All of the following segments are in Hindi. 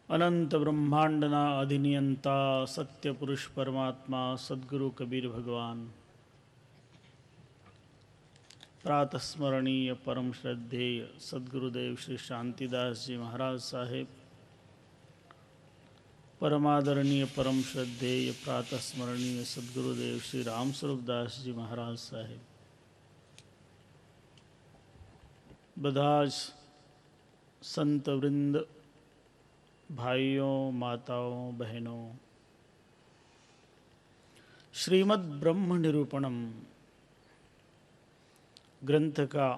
अनंत ब्रह्मांडना अधिनियंता सत्य पुरुष परमात्मा सद्गुरु कबीर भगवान प्रातस्मरणीय परम श्रद्धेय सद्गुरुदेव श्री शांतिदास जी महाराज साहेब, परमादरणीय परम श्रद्धेय प्रातस्मरणीय सद्गुरुदेव श्री राम स्वरूप दास जी महाराज साहेब, बधाज संत वृंद, भाइयों माताओं बहनों, श्रीमद् ब्रह्म निरूपणम ग्रंथ का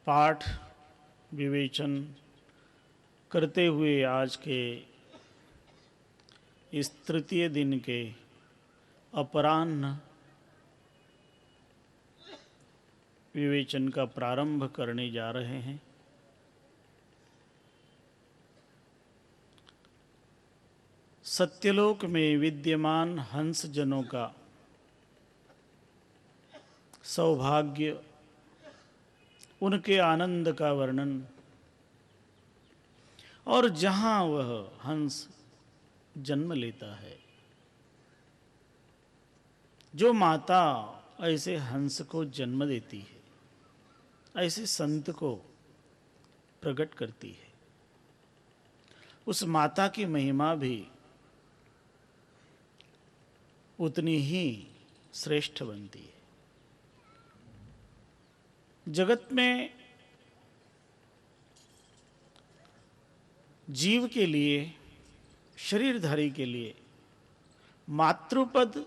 पाठ विवेचन करते हुए आज के इस तृतीय दिन के अपराह्न विवेचन का प्रारंभ करने जा रहे हैं। सत्यलोक में विद्यमान हंस जनों का सौभाग्य, उनके आनंद का वर्णन और जहाँ वह हंस जन्म लेता है, जो माता ऐसे हंस को जन्म देती है, ऐसे संत को प्रकट करती है, उस माता की महिमा भी उतनी ही श्रेष्ठ बनती है। जगत में जीव के लिए, शरीरधारी के लिए मातृपद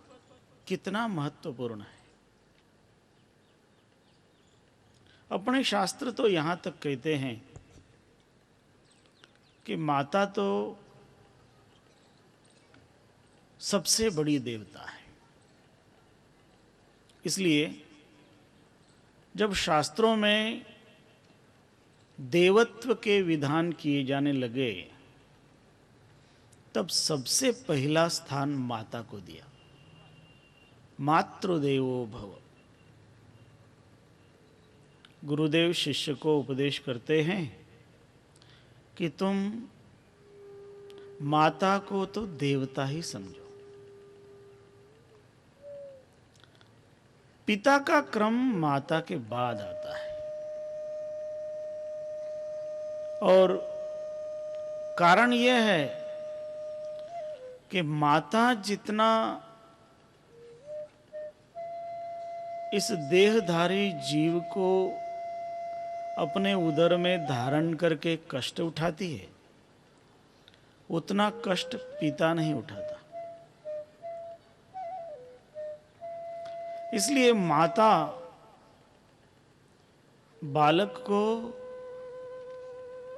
कितना महत्वपूर्ण है। अपने शास्त्र तो यहाँ तक कहते हैं कि माता तो सबसे बड़ी देवता है। इसलिए जब शास्त्रों में देवत्व के विधान किए जाने लगे, तब सबसे पहला स्थान माता को दिया। मातृदेवो भव। गुरुदेव शिष्य को उपदेश करते हैं कि तुम माता को तो देवता ही समझो। पिता का क्रम माता के बाद आता है, और कारण यह है कि माता जितना इस देहधारी जीव को अपने उदर में धारण करके कष्ट उठाती है, उतना कष्ट पिता नहीं उठाता। इसलिए माता बालक को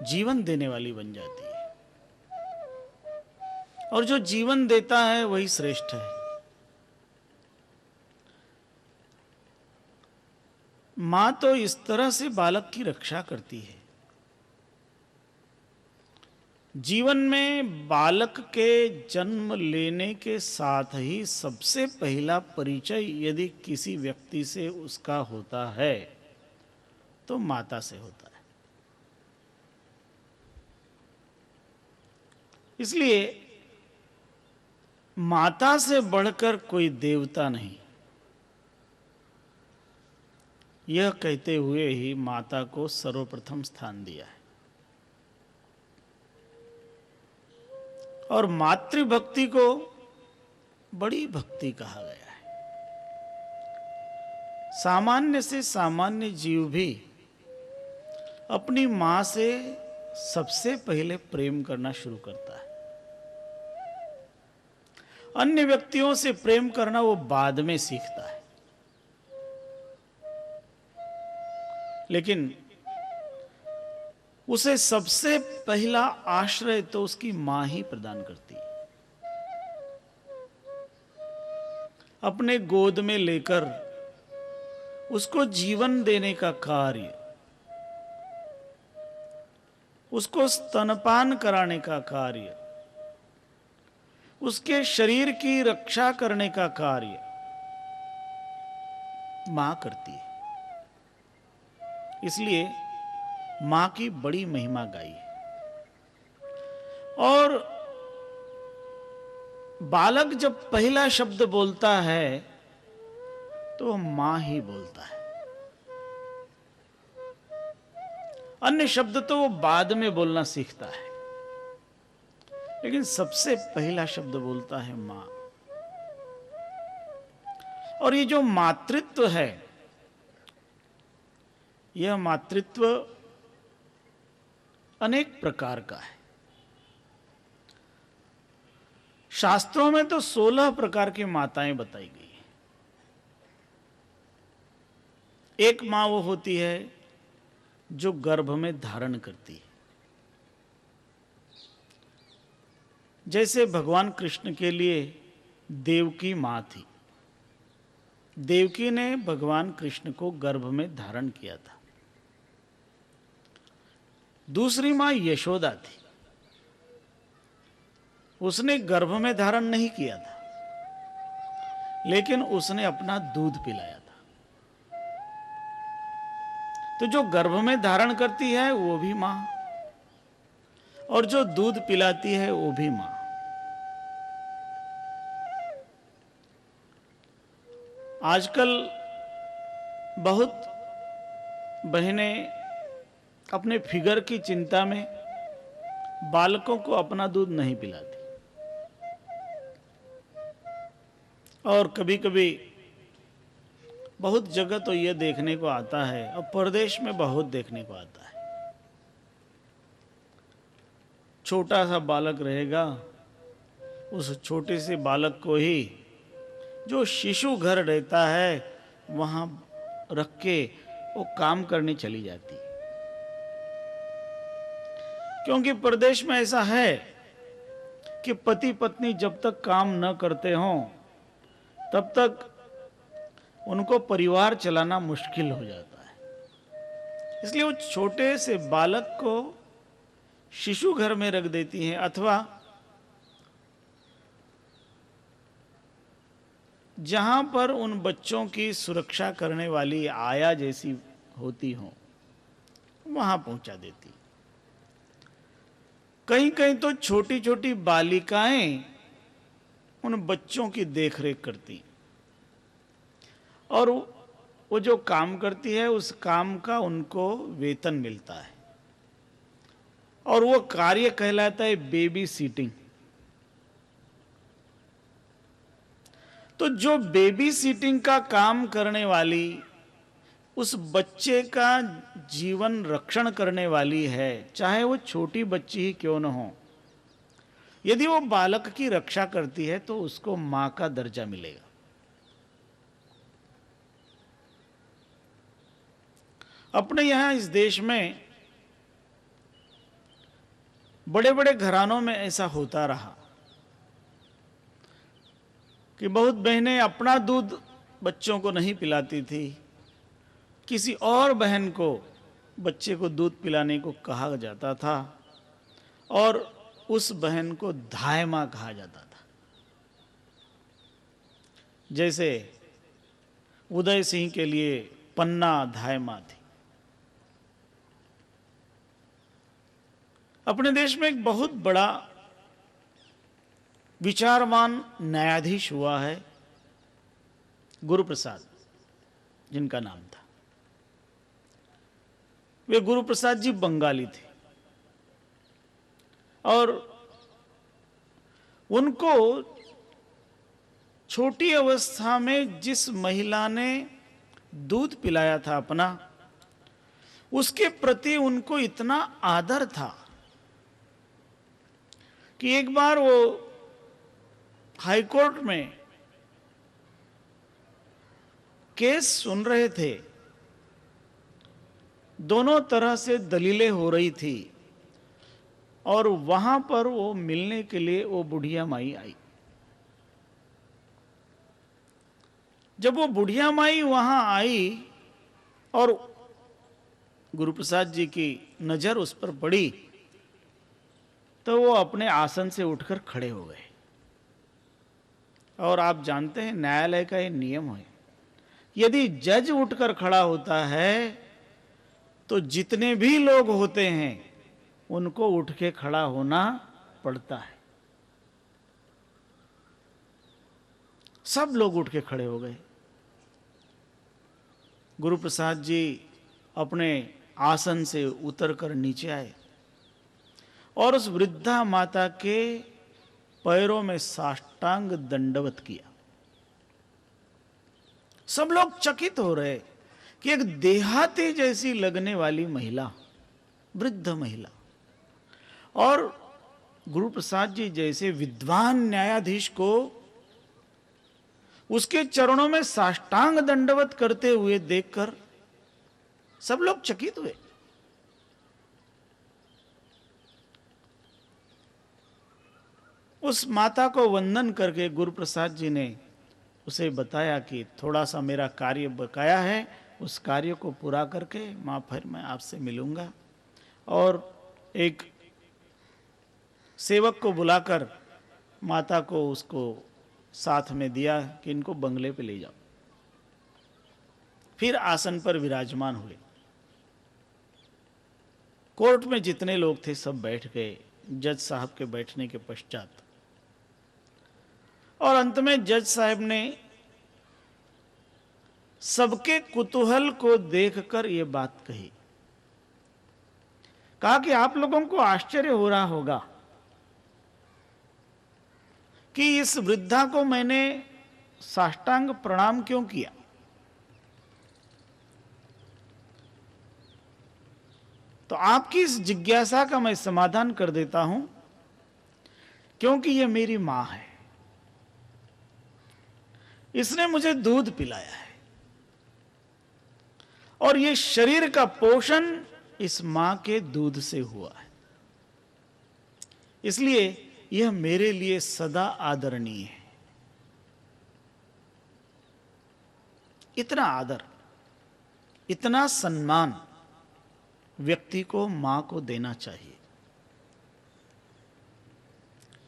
जीवन देने वाली बन जाती है, और जो जीवन देता है वही श्रेष्ठ है। मां तो इस तरह से बालक की रक्षा करती है। जीवन में बालक के जन्म लेने के साथ ही सबसे पहला परिचय यदि किसी व्यक्ति से उसका होता है तो माता से होता है। इसलिए माता से बढ़कर कोई देवता नहीं, यह कहते हुए ही माता को सर्वप्रथम स्थान दिया है। और मातृभक्ति को बड़ी भक्ति कहा गया है। सामान्य से सामान्य जीव भी अपनी मां से सबसे पहले प्रेम करना शुरू करता है। अन्य व्यक्तियों से प्रेम करना वो बाद में सीखता है, लेकिन उसे सबसे पहला आश्रय तो उसकी मां ही प्रदान करती है। अपने गोद में लेकर उसको जीवन देने का कार्य, उसको स्तनपान कराने का कार्य, उसके शरीर की रक्षा करने का कार्य मां करती है। इसलिए मां की बड़ी महिमा गाई है। और बालक जब पहला शब्द बोलता है तो वो मां ही बोलता है। अन्य शब्द तो वो बाद में बोलना सीखता है, लेकिन सबसे पहला शब्द बोलता है मां। और ये जो मातृत्व है, यह मातृत्व अनेक प्रकार का है। शास्त्रों में तो 16 प्रकार की माताएं बताई गई है। एक मां वो होती है जो गर्भ में धारण करती है। जैसे भगवान कृष्ण के लिए देवकी मां थी। देवकी ने भगवान कृष्ण को गर्भ में धारण किया था। दूसरी मां यशोदा थी। उसने गर्भ में धारण नहीं किया था, लेकिन उसने अपना दूध पिलाया था। तो जो गर्भ में धारण करती है वो भी मां, और जो दूध पिलाती है वो भी मां। आजकल बहुत बहनें अपने फिगर की चिंता में बालकों को अपना दूध नहीं पिलाती। और कभी कभी बहुत जगह तो यह देखने को आता है, और प्रदेश में बहुत देखने को आता है, छोटा सा बालक रहेगा, उस छोटे से बालक को ही जो शिशु घर रहता है वहां रख के वो काम करने चली जाती। क्योंकि प्रदेश में ऐसा है कि पति पत्नी जब तक काम न करते हों तब तक उनको परिवार चलाना मुश्किल हो जाता है। इसलिए वो छोटे से बालक को शिशु घर में रख देती हैं, अथवा जहां पर उन बच्चों की सुरक्षा करने वाली आया जैसी होती हो वहां पहुंचा देती। कहीं कहीं तो छोटी छोटी बालिकाएं उन बच्चों की देखरेख करती, और वो जो काम करती है उस काम का उनको वेतन मिलता है, और वो कार्य कहलाता है बेबी सीटिंग। तो जो बेबी सीटिंग का काम करने वाली उस बच्चे का जीवन रक्षण करने वाली है, चाहे वो छोटी बच्ची ही क्यों न हो, यदि वो बालक की रक्षा करती है तो उसको मां का दर्जा मिलेगा। अपने यहां इस देश में बड़े बड़े घरानों में ऐसा होता रहा कि बहुत बहनें अपना दूध बच्चों को नहीं पिलाती थी, किसी और बहन को बच्चे को दूध पिलाने को कहा जाता था, और उस बहन को धाय मां कहा जाता था। जैसे उदय सिंह के लिए पन्ना धाय मां थी। अपने देश में एक बहुत बड़ा विचारवान न्यायाधीश हुआ है, गुरु प्रसाद जिनका नाम था। वे गुरु प्रसाद जी बंगाली थे, और उनको छोटी अवस्था में जिस महिला ने दूध पिलाया था अपना, उसके प्रति उनको इतना आदर था कि एक बार वो हाईकोर्ट में केस सुन रहे थे, दोनों तरह से दलीलें हो रही थी, और वहां पर वो मिलने के लिए वो बुढ़िया माई आई। जब वो बुढ़िया माई वहां आई और गुरु प्रसाद जी की नजर उस पर पड़ी, तो वो अपने आसन से उठकर खड़े हो गए। और आप जानते हैं न्यायालय का ये नियम है, यदि जज उठकर खड़ा होता है तो जितने भी लोग होते हैं उनको उठ के खड़ा होना पड़ता है। सब लोग उठ के खड़े हो गए। गुरु प्रसाद जी अपने आसन से उतरकर नीचे आए और उस वृद्धा माता के पैरों में साष्टांग दंडवत किया। सब लोग चकित हो रहे कि एक देहाती जैसी लगने वाली महिला, वृद्ध महिला, और गुरु प्रसाद जी जैसे विद्वान न्यायाधीश को उसके चरणों में साष्टांग दंडवत करते हुए देखकर सब लोग चकित हुए। उस माता को वंदन करके गुरु प्रसाद जी ने उसे बताया कि थोड़ा सा मेरा कार्य बकाया है, उस कार्य को पूरा करके मां फिर मैं आपसे मिलूंगा। और एक सेवक को बुलाकर माता को उसको साथ में दिया कि इनको बंगले पे ले जाओ। फिर आसन पर विराजमान हुए। कोर्ट में जितने लोग थे सब बैठ गए जज साहब के बैठने के पश्चात, और अंत में जज साहब ने सबके कुतूहल को देखकर यह बात कही। कहा कि आप लोगों को आश्चर्य हो रहा होगा कि इस वृद्धा को मैंने साष्टांग प्रणाम क्यों किया। तो आपकी इस जिज्ञासा का मैं समाधान कर देता हूं, क्योंकि यह मेरी मां है, इसने मुझे दूध पिलाया है और ये शरीर का पोषण इस मां के दूध से हुआ है, इसलिए यह मेरे लिए सदा आदरणीय है। इतना आदर, इतना सम्मान व्यक्ति को मां को देना चाहिए।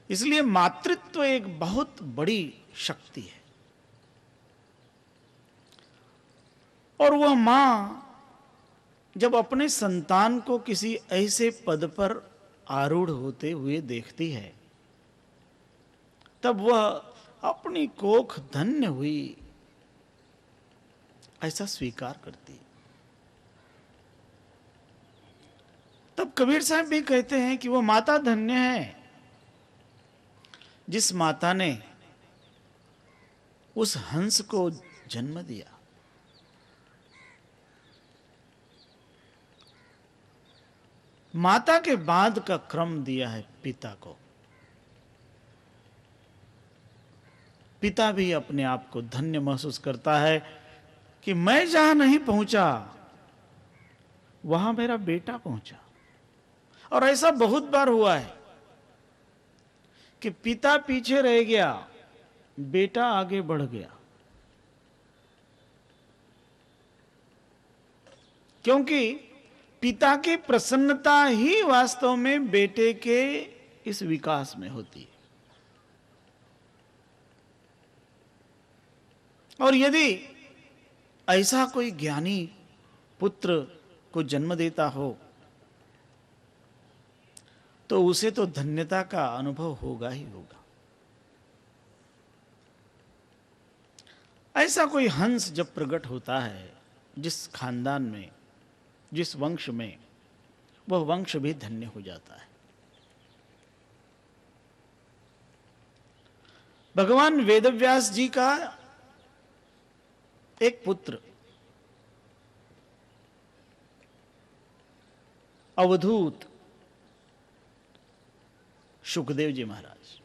इसलिए मातृत्व एक बहुत बड़ी शक्ति है। और वह मां जब अपने संतान को किसी ऐसे पद पर आरूढ़ होते हुए देखती है, तब वह अपनी कोख धन्य हुई ऐसा स्वीकार करती है। तब कबीर साहब भी कहते हैं कि वो माता धन्य है जिस माता ने उस हंस को जन्म दिया। माता के बाद का क्रम दिया है पिता को। पिता भी अपने आप को धन्य महसूस करता है कि मैं जहां नहीं पहुंचा वहां मेरा बेटा पहुंचा। और ऐसा बहुत बार हुआ है कि पिता पीछे रह गया, बेटा आगे बढ़ गया, क्योंकि पिता की प्रसन्नता ही वास्तव में बेटे के इस विकास में होती है। और यदि ऐसा कोई ज्ञानी पुत्र को जन्म देता हो तो उसे तो धन्यता का अनुभव होगा ही होगा। ऐसा कोई हंस जब प्रकट होता है जिस खानदान में, जिस वंश में, वह वंश भी धन्य हो जाता है। भगवान वेदव्यास जी का एक पुत्र अवधूत शुकदेव जी महाराज,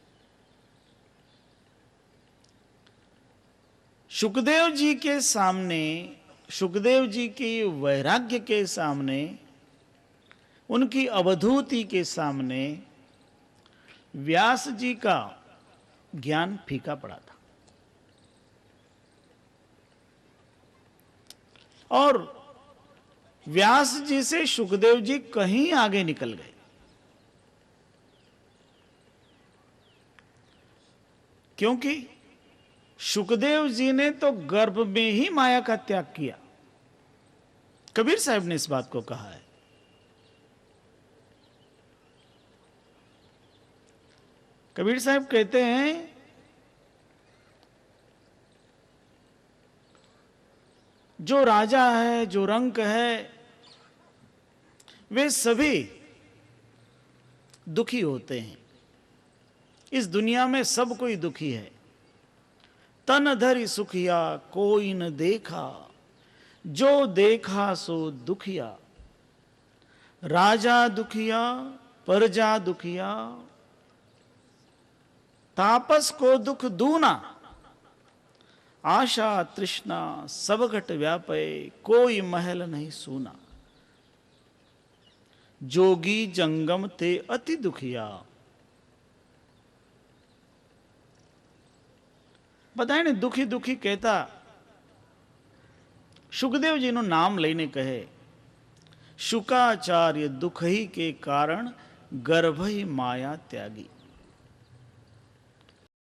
शुकदेव जी के सामने, शुकदेव जी की वैराग्य के सामने, उनकी अवधूति के सामने व्यास जी का ज्ञान फीका पड़ा था। और व्यास जी से शुकदेव जी कहीं आगे निकल गए, क्योंकि शुकदेव जी ने तो गर्भ में ही माया का त्याग किया। कबीर साहब ने इस बात को कहा है। कबीर साहब कहते हैं जो राजा है, जो रंक है, वे सभी दुखी होते हैं। इस दुनिया में सब कोई दुखी है। तन धरि सुखिया कोई न देखा, जो देखा सो दुखिया। राजा दुखिया, प्रजा दुखिया, तापस को दुख दूना। आशा तृष्णा सब घट व्यापे, कोई महल नहीं सूना। जोगी जंगम ते अति दुखिया। बताए ने दुखी दुखी कहता सुखदेव जी નું નામ લઈને કહે, શુકાચાર્ય દુઃખ ही के कारण गर्भ ही माया त्यागी।